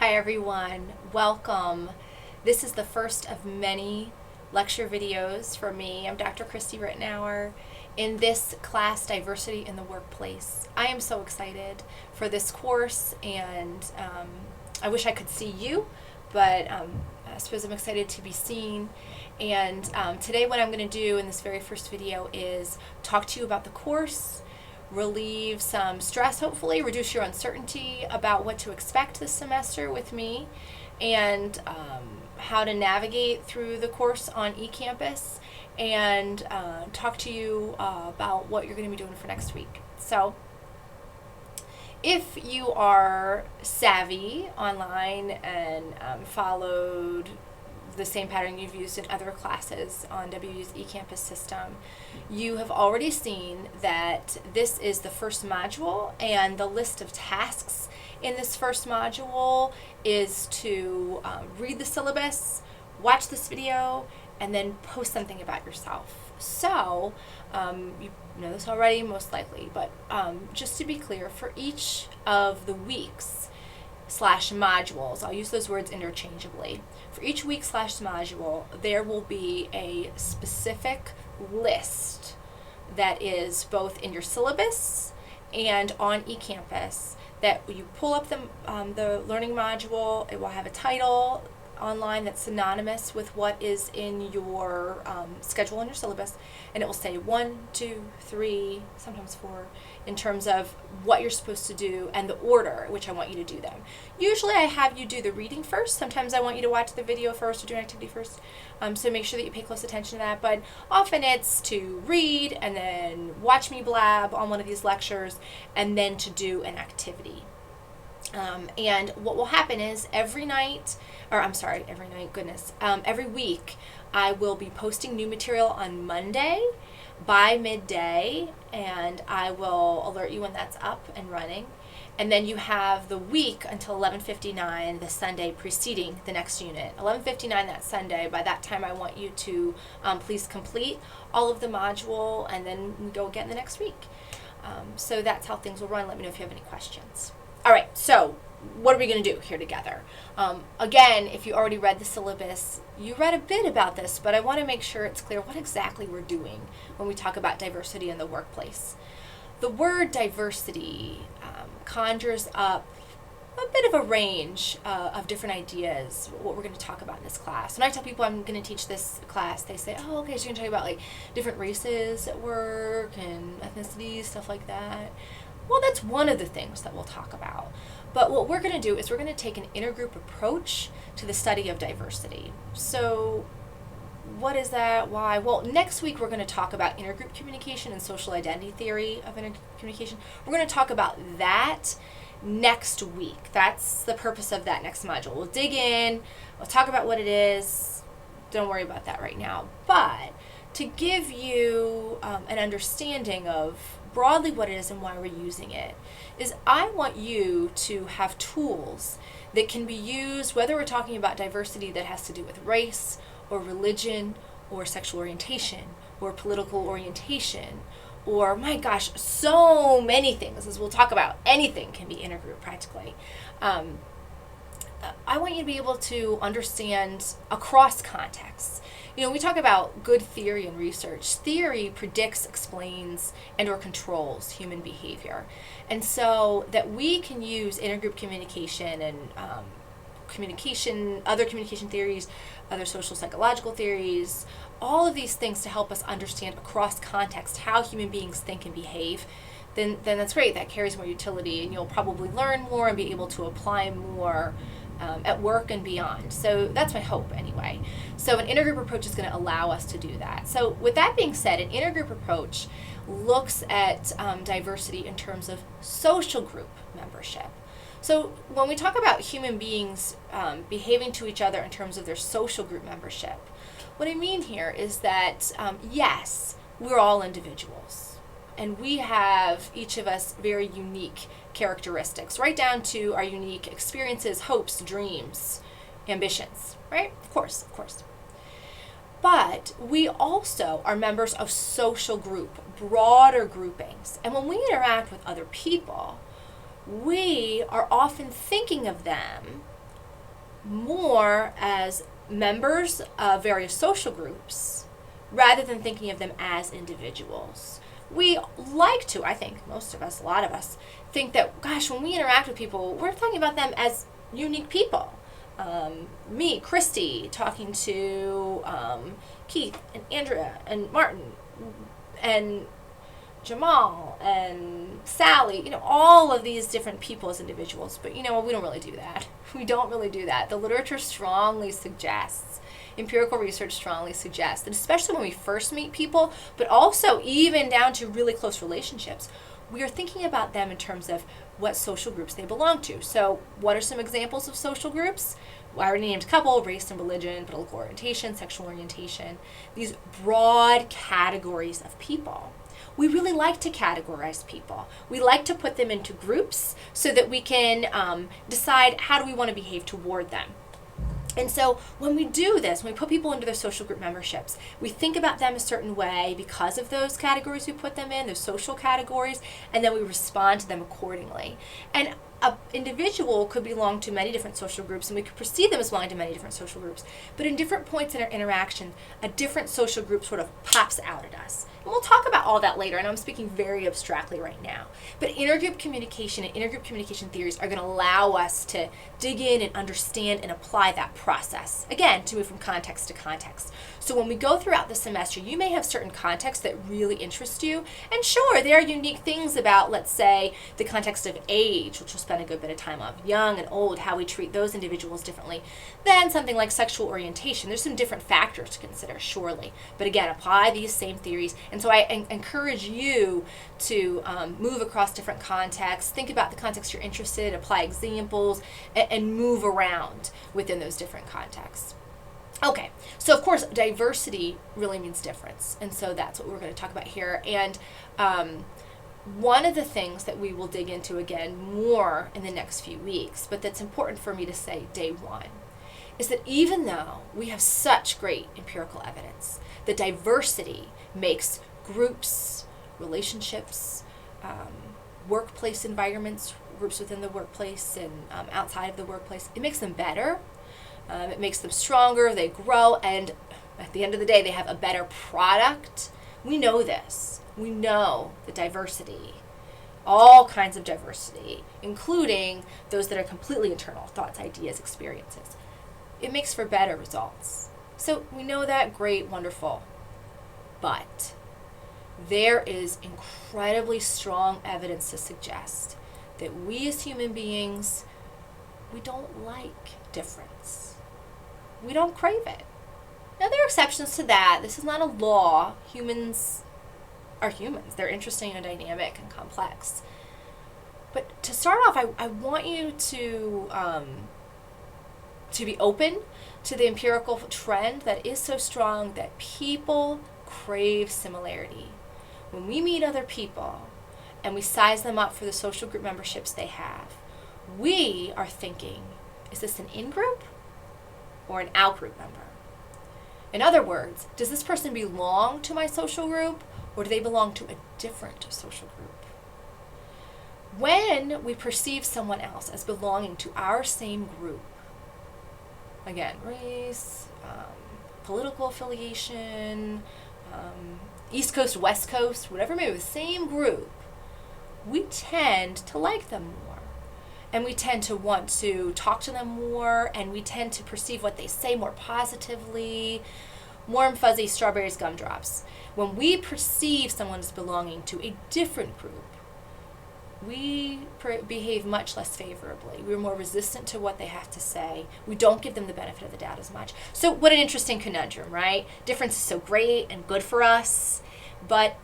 Hi everyone, welcome. This is the first of many lecture videos for me. I'm Dr. Christy Rittenauer in this class, Diversity in the Workplace. I am so excited for this course and I wish I could see you, but I suppose I'm excited to be seen. And today what I'm going to do in this very first video is talk to you about the course, relieve some stress, hopefully, reduce your uncertainty about what to expect this semester with me, and how to navigate through the course on eCampus, and talk to you about what you're going to be doing for next week. So if you are savvy online and followed the same pattern you've used in other classes on WU's eCampus system, you have already seen that this is the first module, and the list of tasks in this first module is to read the syllabus, watch this video, and then post something about yourself. So, you know this already, most likely, but just to be clear, for each of the weeks / modules, I'll use those words interchangeably. For each week / module, there will be a specific list that is both in your syllabus and on eCampus that you pull up the learning module. It will have a title online that's synonymous with what is in your schedule and your syllabus, and it will say 1, 2, 3, sometimes 4 in terms of what you're supposed to do and the order in which I want you to do them. Usually I have you do the reading first. Sometimes I want you to watch the video first or do an activity first, so make sure that you pay close attention to that, but often it's to read and then watch me blab on one of these lectures and then to do an activity. And what will happen is every week I will be posting new material on Monday by midday, and I will alert you when that's up and running. And then you have the week until 11:59, the Sunday preceding the next unit. 11:59 that Sunday, by that time I want you to please complete all of the module, and then we go again the next week. So that's how things will run. Let me know if you have any questions. All right, so what are we going to do here together? Again, if you already read the syllabus, you read a bit about this, but I want to make sure it's clear what exactly we're doing when we talk about diversity in the workplace. The word diversity conjures up a bit of a range of different ideas, what we're going to talk about in this class. When I tell people I'm going to teach this class, they say, oh, okay, so you're going to talk about like different races at work and ethnicities, stuff like that. Well, that's one of the things that we'll talk about. But what we're going to do is we're going to take an intergroup approach to the study of diversity. So what is that? Why? Well, next week we're going to talk about intergroup communication and social identity theory of intergroup communication. We're going to talk about that next week. That's the purpose of that next module. We'll dig in, we'll talk about what it is. Don't worry about that right now. But to give you an understanding of broadly what it is and why we're using it, is I want you to have tools that can be used, whether we're talking about diversity that has to do with race or religion or sexual orientation or political orientation, or my gosh, so many things, as we'll talk about. Anything can be intergroup practically. I want you to be able to understand across contexts. You know, we talk about good theory and research. Theory predicts, explains, and or controls human behavior. And so that we can use intergroup communication and other communication theories, other social psychological theories, all of these things to help us understand across context how human beings think and behave, then that's great. That carries more utility, and you'll probably learn more and be able to apply more at work and beyond. So that's my hope anyway. So an intergroup approach is going to allow us to do that. So with that being said, an intergroup approach looks at diversity in terms of social group membership. So when we talk about human beings behaving to each other in terms of their social group membership, what I mean here is that yes, we're all individuals, and we have, each of us, very unique characteristics, right down to our unique experiences, hopes, dreams, ambitions, right? Of course. But we also are members of social group, broader groupings. And when we interact with other people, we are often thinking of them more as members of various social groups rather than thinking of them as individuals. We like to, I think, most of us, a lot of us, think that, gosh, when we interact with people, we're talking about them as unique people. Me, Christy, talking to Keith and Andrea and Martin and Jamal and Sally, all of these different people as individuals. But we don't really do that. We don't really do that. The literature strongly suggests, empirical research strongly suggests, and especially when we first meet people, but also even down to really close relationships, we are thinking about them in terms of what social groups they belong to. So what are some examples of social groups? Well, I already named a couple: race and religion, political orientation, sexual orientation, these broad categories of people. We really like to categorize people. We like to put them into groups so that we can decide how do we want to behave toward them. And so when we do this, when we put people into their social group memberships, we think about them a certain way because of those categories we put them in, those social categories, and then we respond to them accordingly. And an individual could belong to many different social groups, and we could perceive them as belonging to many different social groups. But in different points in our interaction, a different social group sort of pops out at us. And we'll talk about all that later, and I'm speaking very abstractly right now. But intergroup communication and intergroup communication theories are going to allow us to dig in and understand and apply that process, again, to move from context to context. So when we go throughout the semester, you may have certain contexts that really interest you. And sure, there are unique things about, let's say, the context of age, which we'll spend a good bit of time on, young and old, how we treat those individuals differently than something like sexual orientation. There's some different factors to consider, surely. But again, apply these same theories. And so I encourage you to move across different contexts, think about the context you're interested in, apply examples, and move around within those different contexts. Okay, so of course, diversity really means difference. And so that's what we're going to talk about here. And one of the things that we will dig into again more in the next few weeks, but that's important for me to say day one, is that even though we have such great empirical evidence that diversity makes groups, relationships, workplace environments, groups within the workplace and outside of the workplace, it makes them better. It makes them stronger, they grow, and at the end of the day, they have a better product. We know this. We know the diversity, all kinds of diversity, including those that are completely internal, thoughts, ideas, experiences. It makes for better results. So we know that, great, wonderful. But there is incredibly strong evidence to suggest that we as human beings, we don't like difference. We don't crave it. Now, there are exceptions to that. This is not a law. Humans are humans. They're interesting and dynamic and complex. But to start off, I want you to be open to the empirical trend that is so strong that people crave similarity. When we meet other people and we size them up for the social group memberships they have, we are thinking, is this an in-group or an out-group member? In other words, does this person belong to my social group, or do they belong to a different social group? When we perceive someone else as belonging to our same group, again, race, political affiliation, East Coast, West Coast, whatever it may be, the same group, we tend to like them more. And we tend to want to talk to them more, and we tend to perceive what they say more positively. Warm, fuzzy strawberries, gumdrops. When we perceive someone as belonging to a different group, we behave much less favorably. We're more resistant to what they have to say. We don't give them the benefit of the doubt as much. So what an interesting conundrum, right? Difference is so great and good for us, but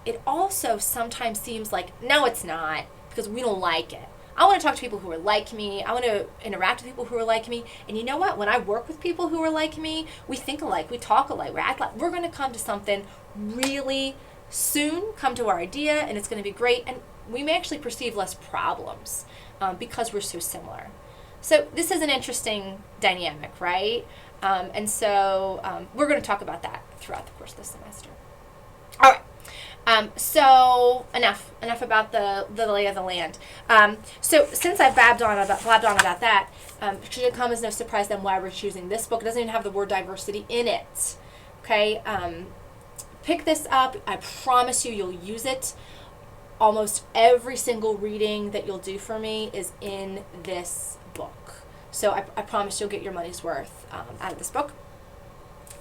it also sometimes seems like, no, it's not, because we don't like it. I want to talk to people who are like me. I want to interact with people who are like me. And you know what? When I work with people who are like me, we think alike, we talk alike, we act like we're going to come to something really soon, come to our idea, and it's going to be great. And we may actually perceive less problems because we're so similar. So this is an interesting dynamic, right? And so we're going to talk about that throughout the course of the semester. All right. So enough about the lay of the land. So since I blabbed on about that, it should come as no surprise then why we're choosing this book. It doesn't even have the word diversity in it. Okay, pick this up. I promise you'll use it. Almost every single reading that you'll do for me is in this book. So I promise you'll get your money's worth out of this book.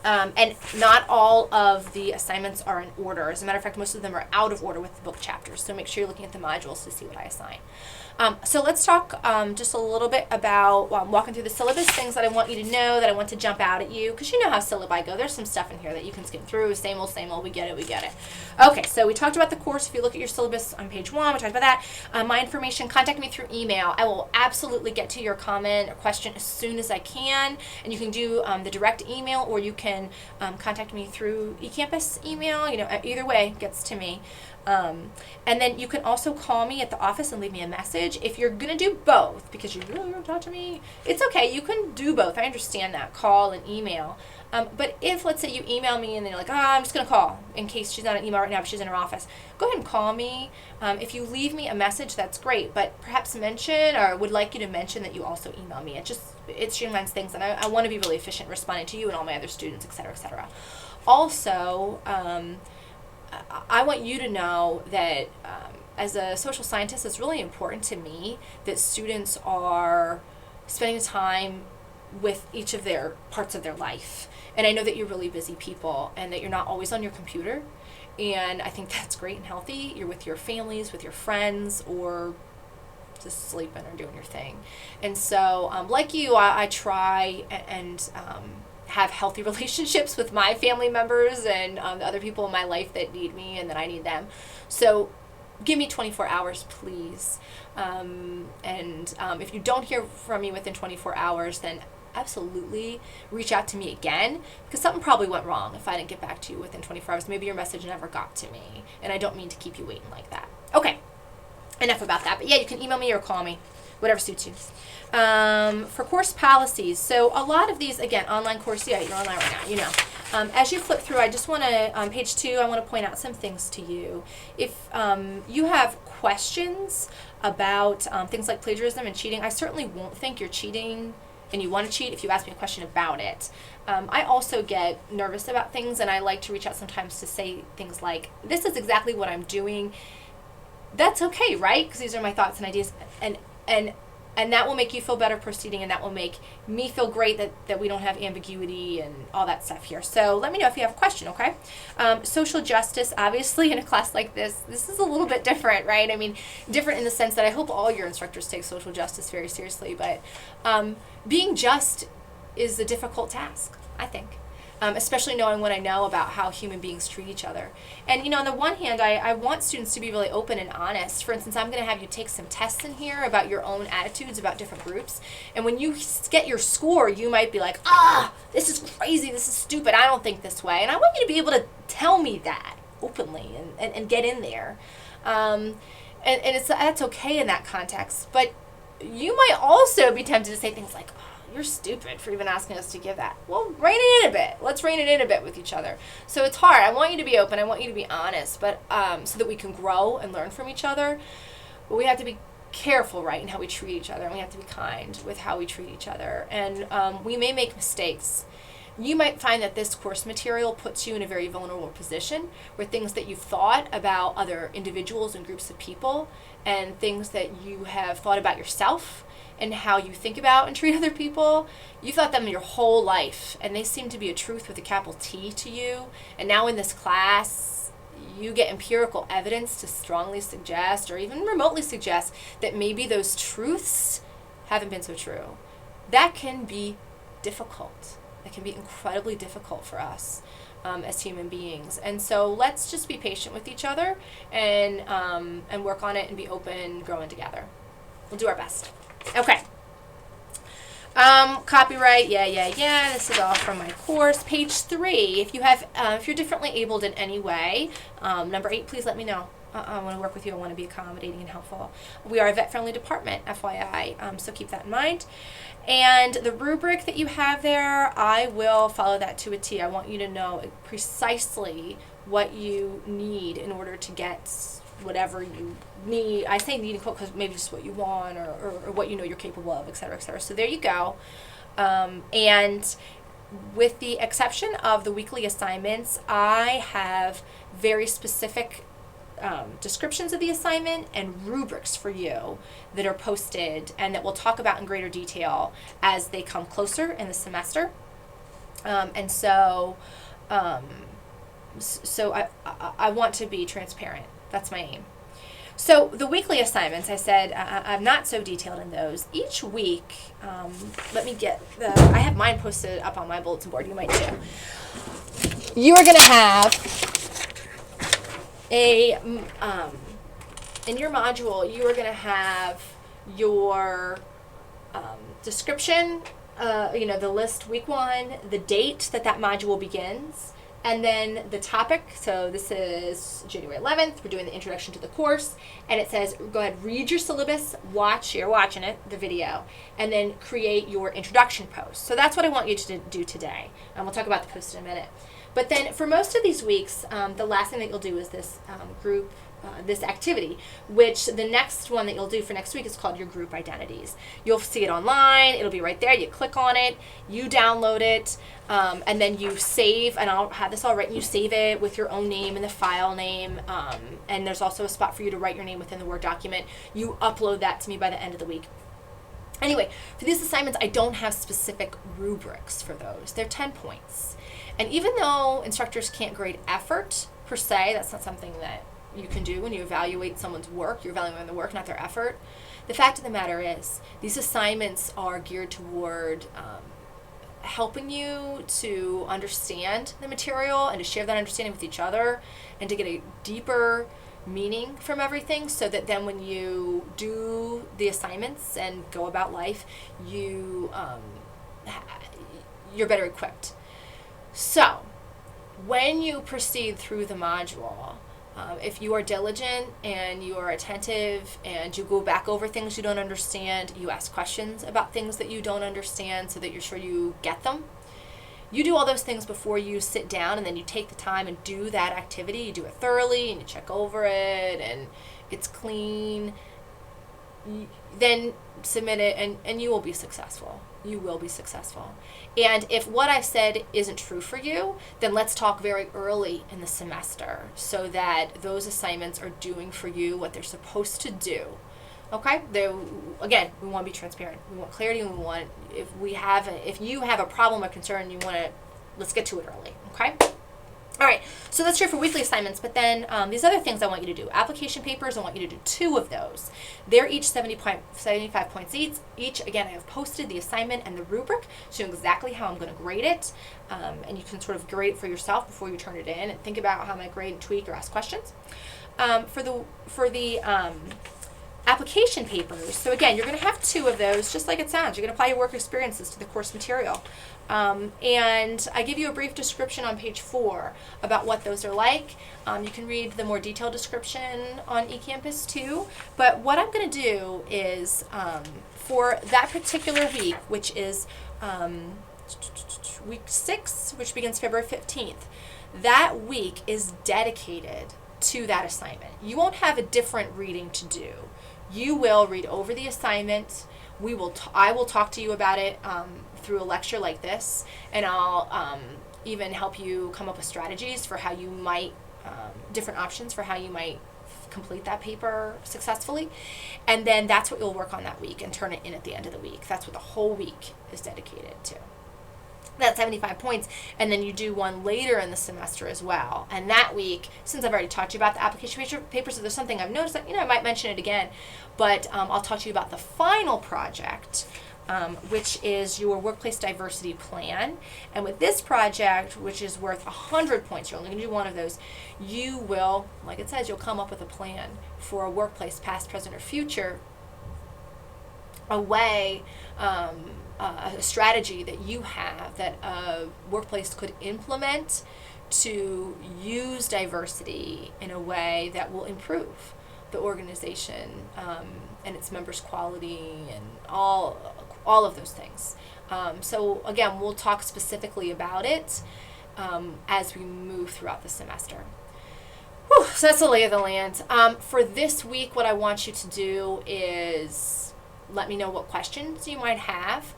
And not all of the assignments are in order. As a matter of fact, most of them are out of order with the book chapters. So make sure you're looking at the modules to see what I assign. So let's talk just a little bit about walking through the syllabus, things that I want you to know, that I want to jump out at you, because you know how syllabi go. There's some stuff in here that you can skim through. Same old, we get it. Okay, so we talked about the course. If you look at your syllabus on page 1, we talked about that. My information, contact me through email. I will absolutely get to your comment or question as soon as I can. And you can do the direct email, or you can contact me through eCampus email. You know, either way gets to me. And then you can also call me at the office and leave me a message. If you're going to do both, because you really want to talk to me, it's okay. You can do both. I understand that, call and email. But if, let's say, you email me and then you're like, I'm just going to call in case she's not an email right now, but she's in her office, go ahead and call me. If you leave me a message, that's great. But perhaps mention, or would like you to mention, that you also email me. It streamlines things, and I want to be really efficient responding to you and all my other students, et cetera, et cetera. Also, I want you to know that as a social scientist, it's really important to me that students are spending time with each of their parts of their life. And I know that you're really busy people and that you're not always on your computer. And I think that's great and healthy. You're with your families, with your friends, or just sleeping or doing your thing. And so, like you, I try and have healthy relationships with my family members and the other people in my life that need me and that I need them. So give me 24 hours, please. And if you don't hear from me within 24 hours, then absolutely reach out to me again, because something probably went wrong if I didn't get back to you within 24 hours. Maybe your message never got to me, and I don't mean to keep you waiting like that. Okay, enough about that. But yeah, you can email me or call me, whatever suits you. For course policies, so a lot of these, again, online course, yeah, you're online right now, you know. As you flip through, I just want to, on page 2, I want to point out some things to you. If you have questions about things like plagiarism and cheating, I certainly won't think you're cheating and you want to cheat if you ask me a question about it. I also get nervous about things, and I like to reach out sometimes to say things like, this is exactly what I'm doing. That's okay, right? Because these are my thoughts and ideas, and that will make you feel better proceeding, and that will make me feel great that we don't have ambiguity and all that stuff here. So let me know if you have a question, okay? Social justice, obviously, in a class like this is a little bit different, right? I mean, different in the sense that I hope all your instructors take social justice very seriously, but being just is a difficult task, I think. Especially knowing what I know about how human beings treat each other. And, you know, on the one hand, I want students to be really open and honest. For instance, I'm going to have you take some tests in here about your own attitudes about different groups. And when you get your score, you might be like, this is crazy, this is stupid, I don't think this way. And I want you to be able to tell me that openly and get in there. And that's okay in that context. But you might also be tempted to say things like, you're stupid for even asking us to give that. Well, rein it in a bit. Let's rein it in a bit with each other. So it's hard. I want you to be open. I want you to be honest, but so that we can grow and learn from each other. But we have to be careful, right, in how we treat each other, and we have to be kind with how we treat each other. And we may make mistakes. You might find that this course material puts you in a very vulnerable position where things that you've thought about other individuals and groups of people, and things that you have thought about yourself and how you think about and treat other people, you thought them your whole life, and they seem to be a truth with a capital T to you. And now in this class, you get empirical evidence to strongly suggest, or even remotely suggest, that maybe those truths haven't been so true. That can be difficult. That can be incredibly difficult for us as human beings. And so let's just be patient with each other and work on it and be open, growing together. We'll do our best. Okay. Copyright, yeah. This is all from my course. Page 3. If you're differently abled in any way, number 8, please let me know. I want to work with you. I want to be accommodating and helpful. We are a vet-friendly department, FYI, so keep that in mind. And the rubric that you have there, I will follow that to a T. I want you to know precisely what you need in order to get whatever you need. I say need in quote because maybe just what you want or what you know you're capable of, et cetera, et cetera. So there you go. And with the exception of the weekly assignments, I have very specific descriptions of the assignment and rubrics for you that are posted and that we'll talk about in greater detail as they come closer in the semester. So I want to be transparent. That's my aim. So the weekly assignments, I said I'm not so detailed in those. Each week, let me get I have mine posted up on my bulletin board. You might too. You are going to have in your module, you are going to have your description, the list week 1, the date that module begins, and then the topic. So this is January 11th. We're doing the introduction to the course, and it says go ahead, read your syllabus, you're watching it, the video, and then create your introduction post. So that's what I want you to do today, and we'll talk about the post in a minute. But then for most of these weeks, the last thing that you'll do is this group, this activity, which the next one that you'll do for next week is called your group identities. You'll see it online. It'll be right there. You click on it, you download it, and then you save, and I'll have this all written. You save it with your own name and the file name, and there's also a spot for you to write your name within the Word document. You upload that to me by the end of the week. Anyway, for these assignments, I don't have specific rubrics for those. They're 10 points. And even though instructors can't grade effort per se, that's not something that you can do when you evaluate someone's work. You're evaluating the work, not their effort. The fact of the matter is, these assignments are geared toward helping you to understand the material and to share that understanding with each other and to get a deeper meaning from everything, so that then when you do the assignments and go about life, you're better equipped. So when you proceed through the module, if you are diligent and you are attentive and you go back over things you don't understand, you ask questions about things that you don't understand so that you're sure you get them. You do all those things before you sit down, and then you take the time and do that activity. You do it thoroughly and you check over it and it's clean. Then submit it and you will be successful. You will be successful. And if what I've said isn't true for you, then let's talk very early in the semester so that those assignments are doing for you what they're supposed to do. Okay? Again, we want to be transparent. We want clarity, and we want, if you have a problem or concern, let's get to it early. Okay? All right, so that's true for weekly assignments, but then these other things I want you to do. Application papers, I want you to do 2 of those. They're each 75 points each. Again, I have posted the assignment and the rubric, showing exactly how I'm going to grade it, and you can sort of grade it for yourself before you turn it in and think about how I might grade and tweak or ask questions. For the application papers, so again, you're going to have 2 of those, just like it sounds. You're going to apply your work experiences to the course material. And I give you a brief description on page 4 about what those are like. You can read the more detailed description on eCampus too. But what I'm going to do is, for that particular week, which is week 6, which begins February 15th, that week is dedicated to that assignment. You won't have a different reading to do. You will read over the assignment. I will talk to you about it through a lecture like this, and I'll even help you come up with strategies for how you might, different options for how you might complete that paper successfully. And then that's what you'll work on that week and turn it in at the end of the week. That's what the whole week is dedicated to. That's 75 points, and then you do one later in the semester as well. And that week, since I've already talked to you about the application papers, so there's something I've noticed that, I might mention it again, but I'll talk to you about the final project, which is your workplace diversity plan. And with this project, which is worth 100 points, you're only going to do one of those, you will, like it says, you'll come up with a plan for a workplace, past, present, or future, a way, a strategy that you have that a workplace could implement to use diversity in a way that will improve the organization and its members' quality and all of those things. So again, we'll talk specifically about it. as we move throughout the semester. Whew, so that's the lay of the land. For this week, what I want you to do is let me know what questions you might have,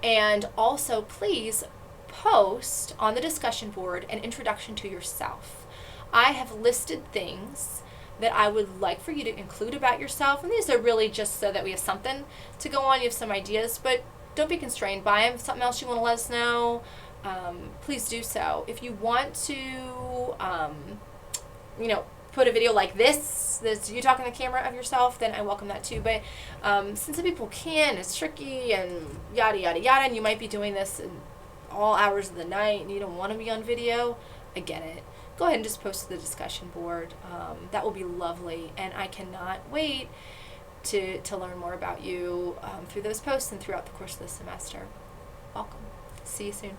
and also please post on the discussion board an introduction to yourself. I have listed things that I would like for you to include about yourself, and these are really just so that we have something to go on. You have some ideas, but don't be constrained by them. If something else you want to let us know, please do so. If you want to put a video like this, that's you talking to the camera of yourself, then I welcome that too. But since some people can, it's tricky and yada, yada, yada, and you might be doing this in all hours of the night and you don't want to be on video, I get it. Go ahead and just post to the discussion board. That will be lovely, and I cannot wait to learn more about you through those posts and throughout the course of the semester. Welcome. See you soon.